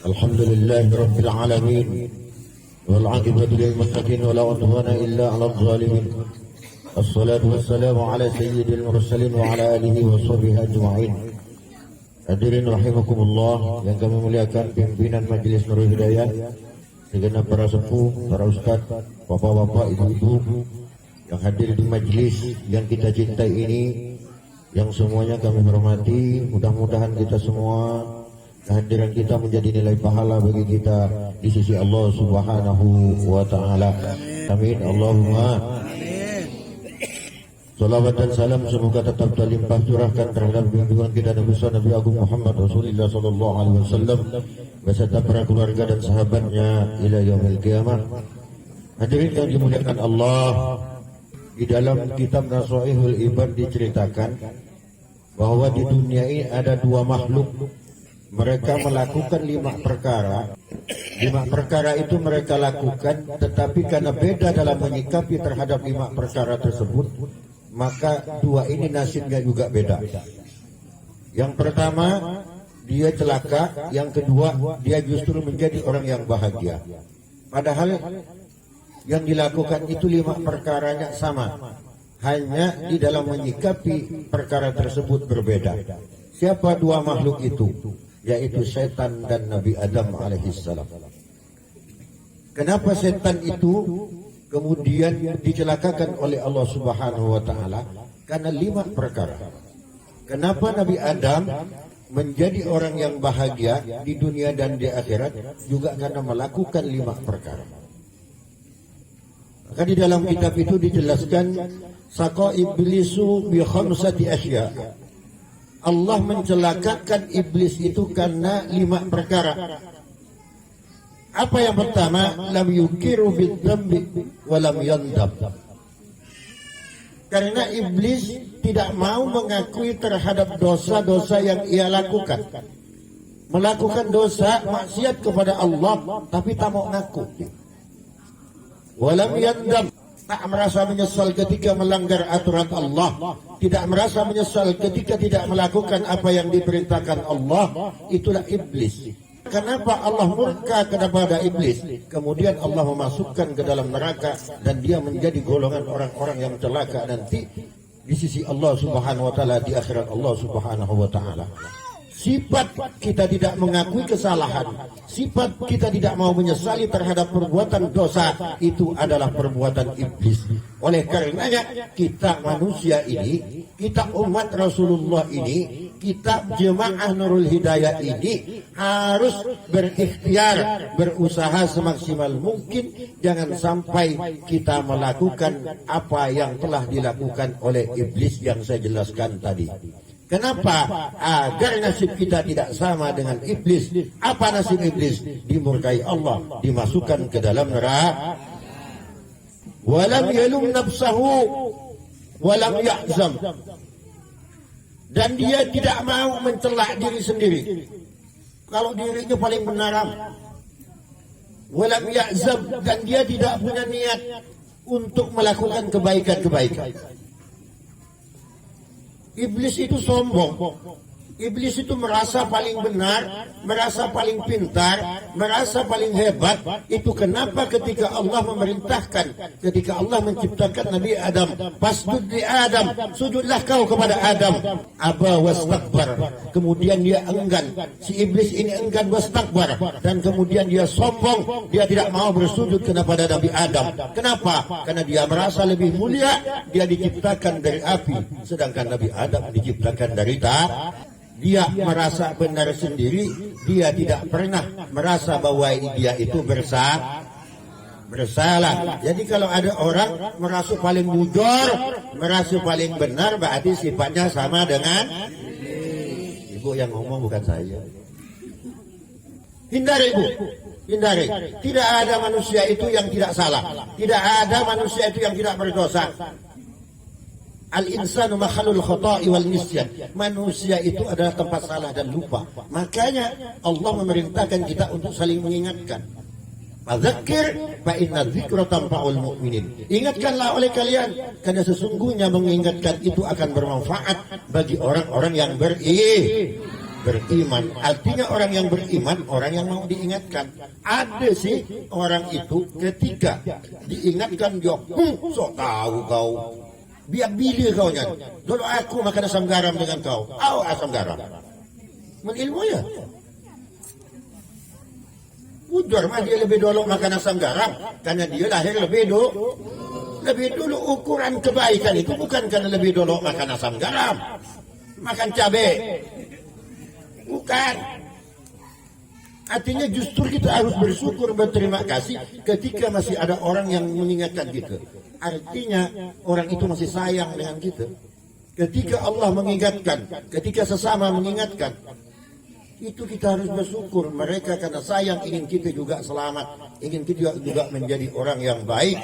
الحمد لله رب العالمين والعاقبة للمتقين ولا عدوان إلا على الظالمين. الصلاة والسلام على سيد المرسلين وعلى آله وصحبه أجمعين. Hadirin rahimakumullah yang kami muliakan pimpinan Majelis Nurul Hidayah, segenap para sepuh, para ustaz, bapak-bapak, ibu-ibu yang hadir di majelis yang kita cintai ini, yang semuanya kami hormati. Mudah-mudahan kita semua, kehadiran kita menjadi nilai pahala bagi kita di sisi Allah Subhanahu wa taala. Amin. Allahumma salawat dan salam semoga tetap terlimpah curahkan terhadap junjungan kita Nabi Nabi Agung Muhammad Rasulullah sallallahu alaihi wasallam beserta para keluarga dan sahabatnya ila yaumil qiyamah. Hadirin yang dimuliakan Allah, di dalam kitab Nasaihul Ibad diceritakan bahwa di dunia ini ada dua makhluk. Mereka melakukan 5 perkara. 5 perkara itu mereka lakukan, tetapi karena beda dalam menyikapi terhadap 5 perkara tersebut, maka dua ini nasibnya juga beda. Yang pertama, dia celaka. Yang kedua, dia justru menjadi orang yang bahagia. Padahal yang dilakukan itu 5 perkaranya sama, hanya di dalam menyikapi perkara tersebut berbeda. Siapa dua makhluk itu? Yaitu setan dan Nabi Adam alaihissalam. Kenapa setan itu kemudian dicelakakan oleh Allah Subhanahu wa taala? Karena 5 perkara. Kenapa Nabi Adam menjadi orang yang bahagia di dunia dan di akhirat? Juga karena melakukan 5 perkara. Maka di dalam kitab itu dijelaskan, saqa iblisu bi khamsati asya. Allah mencelakakan iblis itu karena 5 perkara. Apa yang pertama? Lam yukiru bidzambi wa lam yandam. Karena iblis tidak mau mengakui terhadap dosa-dosa yang ia lakukan. Melakukan dosa maksiat kepada Allah tapi tak mau ngaku. Wa lam yandam, tak merasa menyesal ketika melanggar aturan Allah, tidak merasa menyesal ketika tidak melakukan apa yang diperintahkan Allah. Itulah iblis. Kenapa Allah murka kepada iblis? Kemudian Allah memasukkan ke dalam neraka dan dia menjadi golongan orang-orang yang celaka nanti di sisi Allah Subhanahu wa taala, di akhirat Allah Subhanahu wa taala. Sifat kita tidak mengakui kesalahan, sifat kita tidak mau menyesali terhadap perbuatan dosa, itu adalah perbuatan iblis. Oleh karenanya kita manusia ini, kita umat Rasulullah ini, kita jemaah Nurul Hidayah ini harus berikhtiar, berusaha semaksimal mungkin. Jangan sampai kita melakukan apa yang telah dilakukan oleh iblis yang saya jelaskan tadi. Kenapa? Agar nasib kita tidak sama dengan iblis. Apa nasib iblis? Dimurkai Allah, dimasukkan ke dalam neraka. Walam yalum nafsahu walam ya'zam. Dan dia tidak mau mencela diri sendiri kalau dirinya paling benar. Walam ya'zam, dan dia tidak punya niat untuk melakukan kebaikan-kebaikan. Iblis itu sombong. Iblis itu merasa paling benar, merasa paling pintar, merasa paling hebat. Itu kenapa ketika Allah memerintahkan, ketika Allah menciptakan Nabi Adam, fasjud li Adam, sujudlah kau kepada Adam. Aba wastakbar, kemudian dia enggan. Si iblis ini enggan, wastakbar, dan kemudian dia sombong, dia tidak mau bersujud kepada Nabi Adam. Kenapa? Karena dia merasa lebih mulia, dia diciptakan dari api, sedangkan Nabi Adam diciptakan dari tanah. Dia merasa benar sendiri, dia tidak pernah merasa bahwa dia itu bersalah. Jadi kalau ada orang merasa paling bujur, merasa paling benar, berarti sifatnya sama dengan ibu yang ngomong, bukan saya. Hindari ibu, hindari. Tidak ada manusia itu yang tidak salah, tidak ada manusia itu yang tidak berdosa. Al-insanu makhlul khata'i wal nisyan. Manusia itu adalah tempat salah dan lupa. Makanya Allah memerintahkan kita untuk saling mengingatkan. Fadzakir fa inna dzikra tanfa'ul mu'minin. Ingatkanlah oleh kalian, karena sesungguhnya mengingatkan itu akan bermanfaat bagi orang-orang yang beriman. beriman. Artinya orang yang beriman, orang yang mau diingatkan. Ada sih orang itu ketika diingatkan dia, sok tahu kau. Biar bila kau nyanyi. Dulu aku makan asam garam dengan kau. Asam garam. Mengilmu ya. Ujar mah dia lebih dulu makan asam garam. Karena dia lahir lebih dulu ukuran kebaikan itu bukan karena lebih dulu makan asam garam. Makan cabai. Bukan. Artinya justru kita harus bersyukur, berterima kasih ketika masih ada orang yang mengingatkan kita. Artinya orang itu masih sayang dengan kita. Ketika Allah mengingatkan, ketika sesama mengingatkan, itu kita harus bersyukur. Mereka karena sayang ingin kita juga selamat, ingin kita juga menjadi orang yang baik.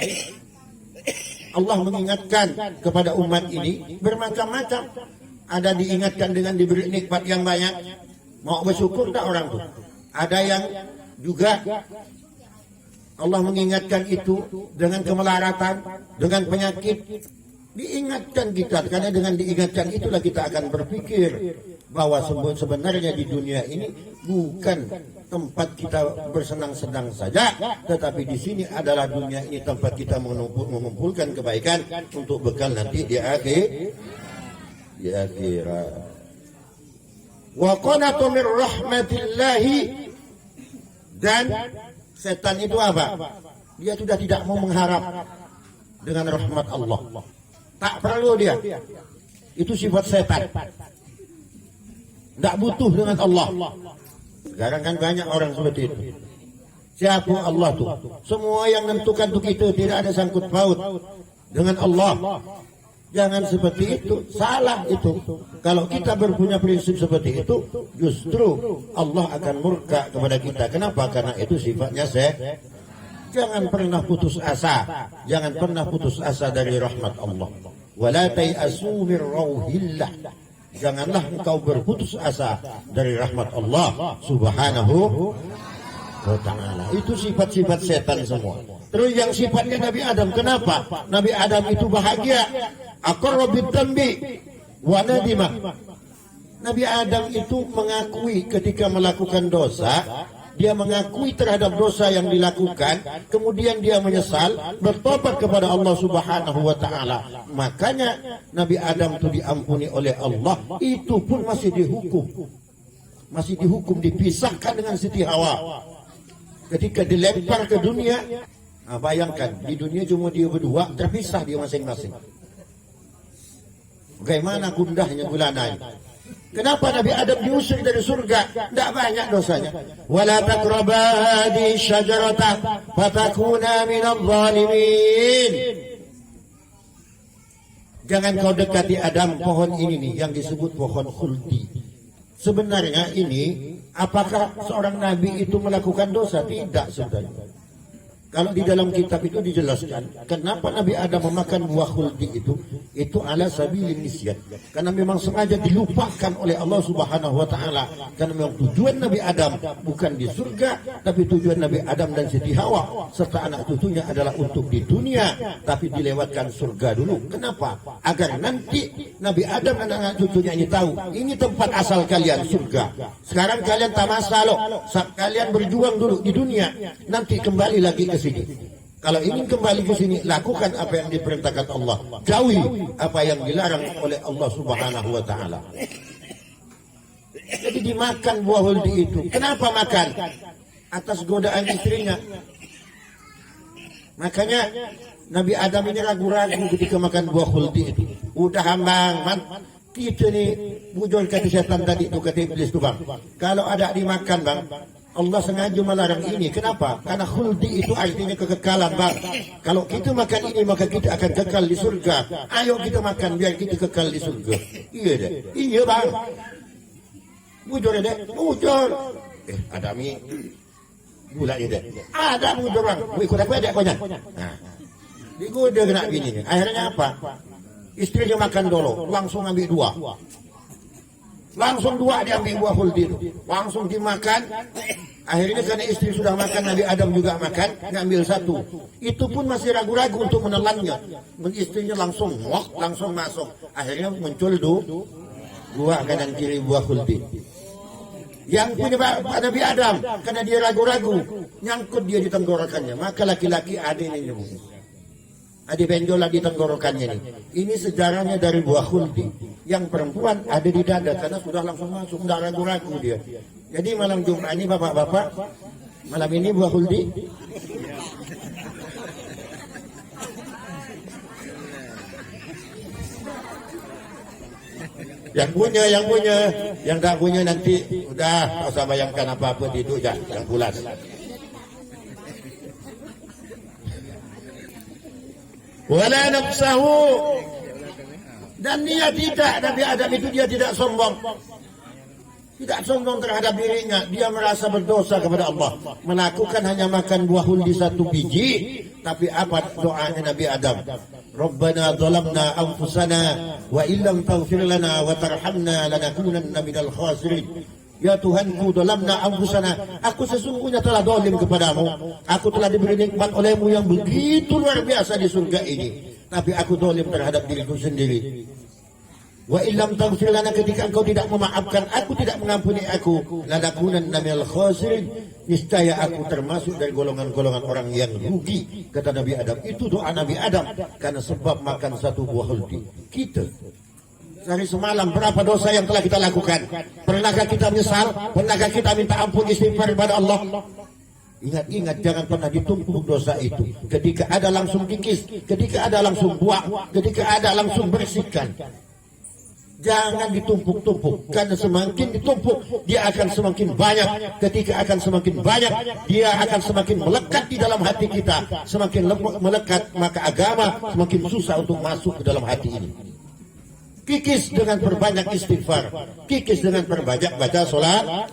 Allah mengingatkan kepada umat ini bermacam-macam. Ada diingatkan dengan diberi nikmat yang banyak. Mau bersyukur tak orang itu? Ada yang juga Allah mengingatkan itu dengan kemelaratan, dengan penyakit. Diingatkan kita, karena dengan diingatkan itulah kita akan berpikir bahwa sebenarnya di dunia ini bukan tempat kita bersenang-senang saja, tetapi di sini adalah dunia ini tempat kita mengumpulkan kebaikan untuk bekal nanti di akhirat. Wa qanatu min rahmatillahi, dan setan itu apa? Dia sudah tidak mau mengharap dengan rahmat Allah. Tak perlu dia. Itu sifat setan. Tidak butuh dengan Allah. Sekarang kan banyak orang seperti itu. Siapa Allah tuh? Semua yang menentukan untuk kita, tidak ada sangkut paut dengan Allah. Jangan seperti itu, salah itu. Kalau kita berpunya prinsip seperti itu, justru Allah akan murka kepada kita. Kenapa? Karena itu sifatnya jangan pernah putus asa. Jangan pernah putus asa dari rahmat Allah. Wala tai'asu min rauhillah. Janganlah engkau berputus asa dari rahmat Allah Subhanahu wa ta'ala. Itu sifat-sifat setan semua. Terus yang sifatnya Nabi Adam, kenapa? Nabi Adam itu bahagia. Aqarra bid-dambi wa nadima. Nabi Adam itu mengakui ketika melakukan dosa, dia mengakui terhadap dosa yang dilakukan, kemudian dia menyesal, bertobat kepada Allah Subhanahu wa taala. Makanya Nabi Adam itu diampuni oleh Allah, itu pun masih dihukum. Masih dihukum, dipisahkan dengan Siti Hawa. Ketika dilempar ke dunia, bayangkan, di dunia cuma dia berdua, terpisah dia masing-masing. Bagaimana gundahnya gulana. Kenapa Nabi Adam diusir dari surga? Tidak banyak dosanya. Wala taqrabu hadhihi syajarata fatakuna minadh dhalimin. Jangan kau dekati Adam, pohon ini nih yang disebut pohon khuldi. Sebenarnya ini, apakah seorang nabi itu melakukan dosa? Tidak sebenarnya. Kalau di dalam kitab itu dijelaskan kenapa Nabi Adam memakan buah khuldi itu ala sabilin nisyan. Karena memang sengaja dilupakan oleh Allah Subhanahu wa taala. Karena memang tujuan Nabi Adam bukan di surga, tapi tujuan Nabi Adam dan Siti Hawa serta anak cucunya adalah untuk di dunia, tapi dilewatkan surga dulu. Kenapa? Agar nanti Nabi Adam dan anak cucunya ini tahu, ini tempat asal kalian, surga. Sekarang kalian tamasa loh, kalian berjuang dulu di dunia, nanti kembali lagi ke sini. Kalau ingin kembali ke sini, lakukan apa yang diperintahkan Allah, jauhi apa yang dilarang oleh Allah Subhanahu wa taala. Jadi dimakan buah khuldi itu. Kenapa makan? Atas godaan istrinya. Makanya Nabi Adam ini ragu-ragu ketika makan buah khuldi itu. Udah hambang, kita nih bujur kata setan tadi itu, kata iblis itu, bang. Kalau ada dimakan, bang, Allah sengaja melarang ini. Kenapa? Karena khuldi itu artinya kekekalan, bang. Kalau kita makan ini, maka kita akan kekal di surga. Ayo kita makan biar kita kekal di surga. Iya deh. Iya, bang. Bujur deh. Bujur. Ada mie. Gula ini deh. Ada bujur, bang. Ikut aku ada konya. Nah, digoda kena bini. Akhirnya apa? Istrinya makan dulu, langsung ambil dua. Langsung dua diambil buah khuldi itu. Langsung dimakan. Akhirnya karena istri sudah makan, Nabi Adam juga makan, ngambil satu. Itu pun masih ragu-ragu untuk menelannya. Istrinya langsung langsung masuk. Akhirnya muncul dua kanan kiri buah khuldi. Yang punya bapak Nabi Adam, karena dia ragu-ragu, nyangkut dia di tenggorokannya. Maka laki-laki ada ini nyebut. Ada benjolan di tenggorokannya ini. Ini sejarahnya dari buah khuldi. Yang perempuan ada di dada karena sudah langsung masuk, tidak ragu-ragu dia. Jadi malam Jumat ini bapak-bapak, malam ini buah khuldi. Yang punya, yang tak punya nanti udah tak usah bayangkan apa-apa itu aja, yang pulas. Wala nafsahu, dan dia tidak, Nabi Adam itu dia tidak sombong. Tidak sombong terhadap dirinya, dia merasa berdosa kepada Allah. Melakukan hanya makan buah huldi satu biji, tapi apa doanya Nabi Adam? Rabbana zalamna anfusana wa illam taghfir lana wa tarhamna lanakunanna minal khasirin. Ya Tuhanku, zalamna anfusana, aku sesungguhnya telah zalim kepadamu. Aku telah diberi nikmat olehmu yang begitu luar biasa di surga ini, tapi aku zalim terhadap diriku sendiri. Wa illam taghfir lana, ketika engkau tidak memaafkan aku, tidak mengampuni aku, lanakunanna minal khasirin, niscaya aku termasuk dari golongan-golongan orang yang rugi, kata Nabi Adam. Itu doa Nabi Adam karena sebab makan satu buah huldi. Kita dari semalam berapa dosa yang telah kita lakukan? Pernahkah kita menyesal? Pernahkah kita minta ampun, istighfar kepada Allah? Ingat-ingat, jangan pernah ditumpuk dosa itu. Ketika ada langsung kikis, ketika ada langsung buang, ketika ada langsung bersihkan. Jangan ditumpuk-tumpuk, karena semakin ditumpuk dia akan semakin banyak. Ketika akan semakin banyak, dia akan semakin melekat di dalam hati kita. Semakin melekat, maka agama semakin susah untuk masuk ke dalam hati ini. Kikis dengan perbanyak istighfar, kikis dengan perbanyak baca salawat.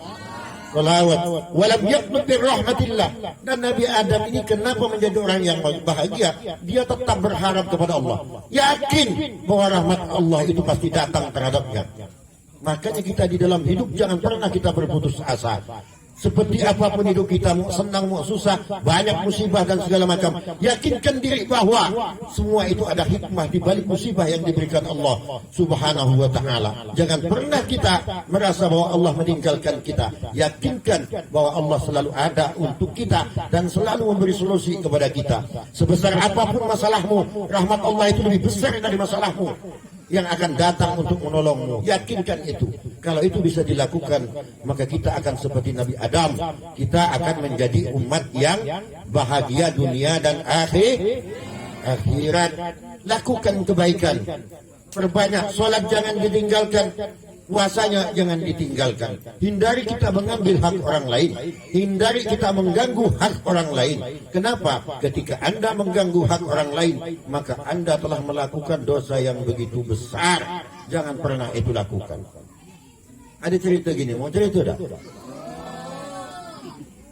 Walam yaqnut bir rahmatillah. Dan Nabi Adam ini kenapa menjadi orang yang bahagia? Dia tetap berharap kepada Allah, yakin bahwa rahmat Allah itu pasti datang terhadapnya. Makanya kita di dalam hidup jangan pernah kita berputus asa. Seperti apapun hidup kita, mau senang mau susah, banyak musibah dan segala macam, yakinkan diri bahwa semua itu ada hikmah di balik musibah yang diberikan Allah Subhanahu wa ta'ala. Jangan pernah kita merasa bahwa Allah meninggalkan kita. Yakinkan bahwa Allah selalu ada untuk kita dan selalu memberi solusi kepada kita. Sebesar apapun masalahmu, rahmat Allah itu lebih besar dari masalahmu yang akan datang untuk menolongmu. Yakinkan itu. Kalau itu bisa dilakukan, maka kita akan seperti Nabi Adam. Kita akan menjadi umat yang bahagia dunia dan akhirat. Lakukan kebaikan, perbanyak sholat, jangan ditinggalkan. Puasanya jangan ditinggalkan. Hindari kita mengambil hak orang lain, hindari kita mengganggu hak orang lain. Kenapa? Ketika Anda mengganggu hak orang lain, maka Anda telah melakukan dosa yang begitu besar. Jangan pernah itu lakukan. Ada cerita gini, mau cerita dah?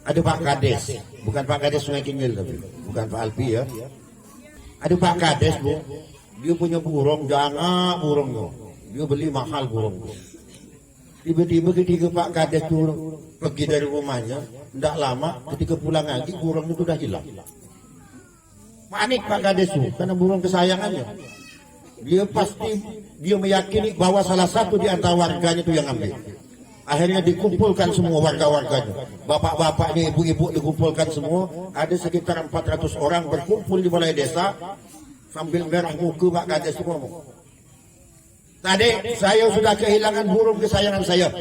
Ada Pak Kades, bukan Pak Kades Sungai Kingil, tapi bukan Pak Alpi ya. Ada Pak Kades, Bu, dia punya burung, jangan burungnya. Dia beli mahal burung. Tiba-tiba ketika Pak Kades turun pergi dari rumahnya, tidak lama ketika pulang lagi burung itu sudah hilang. Panik Pak Kades itu karena burung kesayangannya. Dia meyakini bahwa salah satu di antara warganya itu yang ambil. Akhirnya dikumpulkan semua warga-warganya. Bapak-bapaknya, ibu-ibu dikumpulkan semua. Ada sekitar 400 orang berkumpul di balai desa sambil merah muka. Pak Kades itu ngomong, tadi saya sudah kehilangan burung kesayangan saya.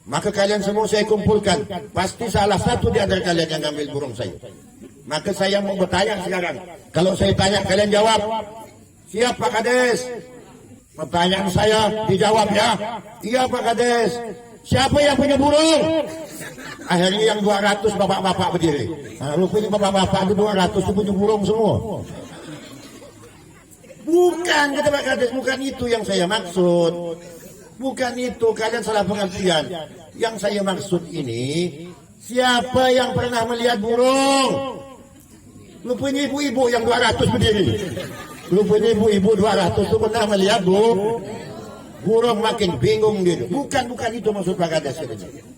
Maka kalian semua saya kumpulkan. Pasti salah satu di antara kalian yang ambil burung saya. Maka saya mau bertanya sekarang. Kalau saya tanya kalian jawab. Siap Pak Kades? Pertanyaan saya dijawab ya. Iya Pak Kades. Siapa yang punya burung? Akhirnya yang 200 bapak-bapak berdiri. Nah, rupanya bapak-bapak itu 200 itu punya burung semua. Bukan, kata Pak Kades, bukan itu yang saya maksud. Bukan itu, kalian salah pengertian. Yang saya maksud ini, siapa yang pernah melihat burung? Rupanya ibu-ibu yang 200 berdiri. Rupanya ibu-ibu 200 itu pernah melihat burung, makin bingung gitu. Bukan itu maksud Pak Kades.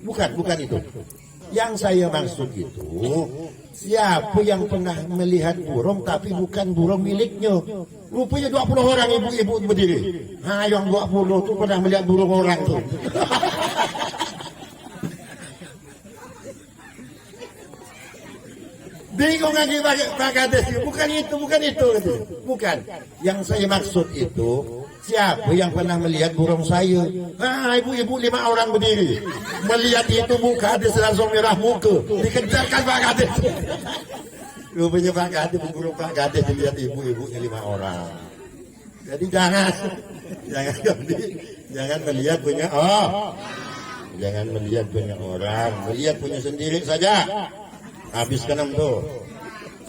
Bukan itu. Yang saya maksud itu, siapa yang pernah melihat burung tapi bukan burung miliknya. Rupanya 20 orang ibu-ibu berdiri. Yang 20 itu pernah melihat burung orang tuh. Bingung lagi Pak Kades. Bukan itu. Bukan. Yang saya maksud itu, siapa yang pernah melihat burung saya? Ibu-ibu 5 orang berdiri. Melihat itu muka Kades langsung merah muka. Dikejarkan Pak Kades. Rupanya Pak Kades, burung Pak Kades dilihat ibu-ibu 5 orang. Jadi jangan melihat punya jangan melihat punya orang, melihat punya sendiri saja. Habiskan tuh.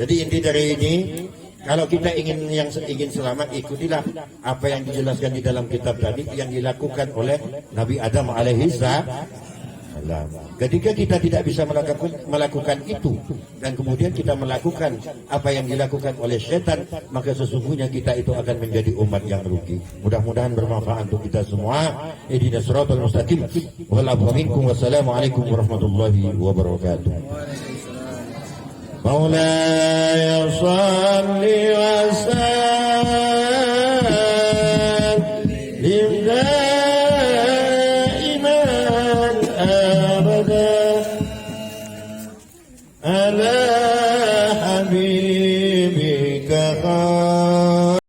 Jadi inti dari ini, kalau kita ingin selamat, ikutilah apa yang dijelaskan di dalam kitab tadi yang dilakukan oleh Nabi Adam alaihi salam. Ketika kita tidak bisa melakukan itu dan kemudian kita melakukan apa yang dilakukan oleh setan, maka sesungguhnya kita itu akan menjadi umat yang rugi. Mudah-mudahan bermanfaat untuk kita semua. Ihdinas siratal mustaqim. Wassalamualaikum warahmatullahi wabarakatuh. Maulaya shalli wa sallim daiman abada ala habib